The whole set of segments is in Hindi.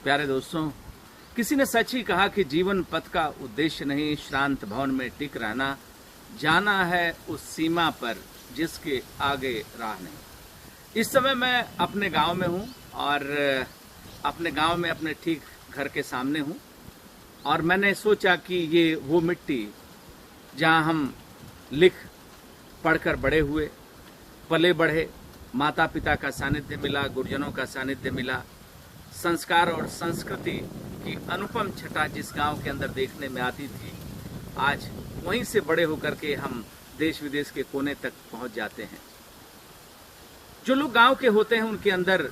प्यारे दोस्तों, किसी ने सच ही कहा कि जीवन पथ का उद्देश्य नहीं श्रांत भवन में टिक रहना, जाना है उस सीमा पर जिसके आगे राह नहीं। इस समय मैं अपने गांव में हूं और अपने गांव में अपने ठीक घर के सामने हूं और मैंने सोचा कि ये वो मिट्टी जहां हम लिख पढ़कर बड़े हुए, पले बढ़े, माता पिता का सानिध्य मिला, गुरुजनों का सानिध्य मिला, संस्कार और संस्कृति की अनुपम छटा जिस गांव के अंदर देखने में आती थी, आज वहीं से बड़े होकर के हम देश विदेश के कोने तक पहुंच जाते हैं। जो लोग गांव के होते हैं उनके अंदर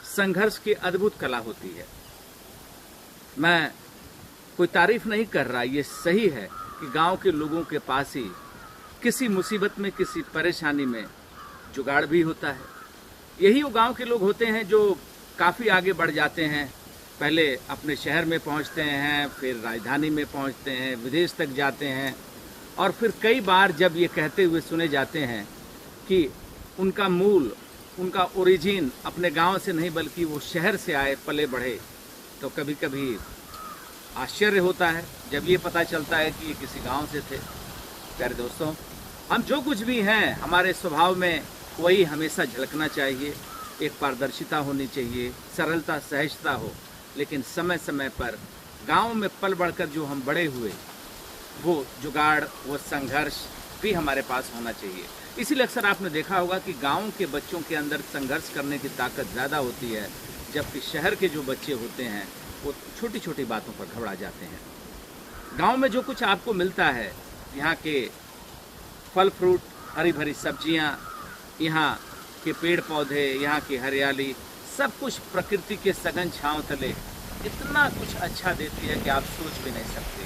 संघर्ष की अद्भुत कला होती है। मैं कोई तारीफ नहीं कर रहा, ये सही है कि गांव के लोगों के पास ही किसी मुसीबत में, किसी परेशानी में जुगाड़ भी होता है। यही वो गांव के लोग होते हैं जो काफ़ी आगे बढ़ जाते हैं। पहले अपने शहर में पहुंचते हैं, फिर राजधानी में पहुंचते हैं, विदेश तक जाते हैं और फिर कई बार जब ये कहते हुए सुने जाते हैं कि उनका मूल, उनका ओरिजिन अपने गांव से नहीं बल्कि वो शहर से आए, पले बढ़े, तो कभी कभी आश्चर्य होता है जब ये पता चलता है कि ये किसी गांव से थे। प्यारे दोस्तों, हम जो कुछ भी हैं, हमारे स्वभाव में वही हमेशा झलकना चाहिए। एक पारदर्शिता होनी चाहिए, सरलता, सहजता हो, लेकिन समय समय पर गांव में पल बढ़कर जो हम बड़े हुए, वो जुगाड़, वो संघर्ष भी हमारे पास होना चाहिए। इसीलिए अक्सर आपने देखा होगा कि गांव के बच्चों के अंदर संघर्ष करने की ताकत ज़्यादा होती है, जबकि शहर के जो बच्चे होते हैं वो छोटी छोटी बातों पर घबरा जाते हैं। गांव में जो कुछ आपको मिलता है, यहाँ के फल फ्रूट, हरी भरी सब्जियाँ, यहाँ के पेड़ पौधे, यहाँ की हरियाली, सब कुछ प्रकृति के सघन छांव तले इतना कुछ अच्छा देती है कि आप सोच भी नहीं सकते।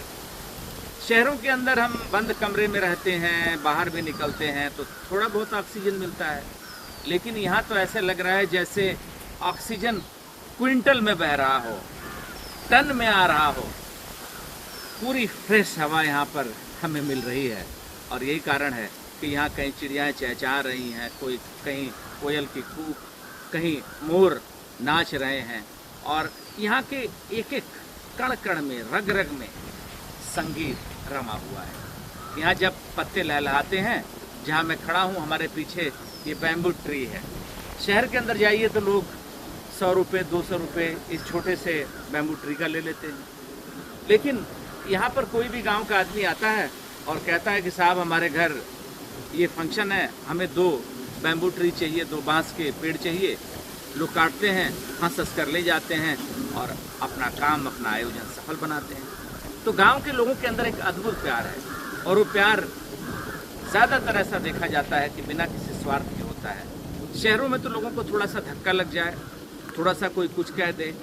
शहरों के अंदर हम बंद कमरे में रहते हैं, बाहर भी निकलते हैं तो थोड़ा बहुत ऑक्सीजन मिलता है, लेकिन यहाँ तो ऐसे लग रहा है जैसे ऑक्सीजन क्विंटल में बह रहा हो, टन में आ रहा हो। पूरी फ्रेश हवा यहाँ पर हमें मिल रही है और यही कारण है कि यहाँ कहीं चिड़ियाँ चहचहा रही हैं, कहीं कोयल की कूक, कहीं मोर नाच रहे हैं और यहाँ के एक एक कण कण में, रग रग में संगीत रमा हुआ है। यहाँ जब पत्ते लहलहाते हैं, जहाँ मैं खड़ा हूँ हमारे पीछे ये बैम्बू ट्री है। शहर के अंदर जाइए तो लोग 100 रुपये, 200 रुपये इस छोटे से बैम्बू ट्री का ले लेते हैं, लेकिन यहाँ पर कोई भी गांव का आदमी आता है और कहता है कि साहब हमारे घर ये फंक्शन है, हमें 2 बैम्बू ट्री चाहिए, 2 बांस के पेड़ चाहिए। लोग काटते हैं, हंस कर ले जाते हैं और अपना काम, अपना आयोजन सफल बनाते हैं। तो गांव के लोगों के अंदर एक अद्भुत प्यार है और वो प्यार ज़्यादातर ऐसा देखा जाता है कि बिना किसी स्वार्थ के होता है। शहरों में तो लोगों को थोड़ा सा धक्का लग जाए, थोड़ा सा कोई कुछ कह दे,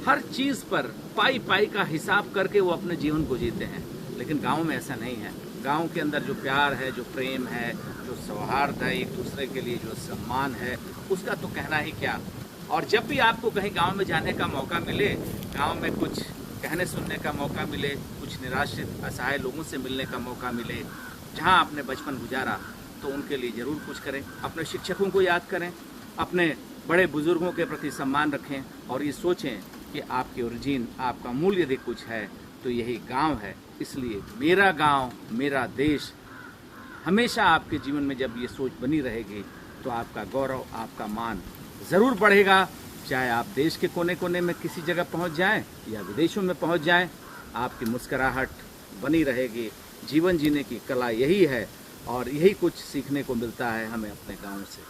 हर चीज़ पर पाई पाई का हिसाब करके वो अपने जीवन को जीते हैं, लेकिन गाँव में ऐसा नहीं है। गांव के अंदर जो प्यार है, जो प्रेम है, जो सौहार्द है, एक दूसरे के लिए जो सम्मान है, उसका तो कहना ही क्या। और जब भी आपको कहीं गांव में जाने का मौका मिले, गांव में कुछ कहने सुनने का मौका मिले, कुछ निराश्रित असहाय लोगों से मिलने का मौका मिले, जहां आपने बचपन गुजारा, तो उनके लिए ज़रूर कुछ करें। अपने शिक्षकों को याद करें, अपने बड़े बुजुर्गों के प्रति सम्मान रखें और ये सोचें कि आपकी ओरिजिन, आपका मूल यदि कुछ है तो यही गांव है। इसलिए मेरा गांव, मेरा देश, हमेशा आपके जीवन में जब ये सोच बनी रहेगी तो आपका गौरव, आपका मान ज़रूर बढ़ेगा। चाहे आप देश के कोने कोने में किसी जगह पहुंच जाएं या विदेशों में पहुंच जाएं, आपकी मुस्कुराहट बनी रहेगी। जीवन जीने की कला यही है और यही कुछ सीखने को मिलता है हमें अपने गाँव से।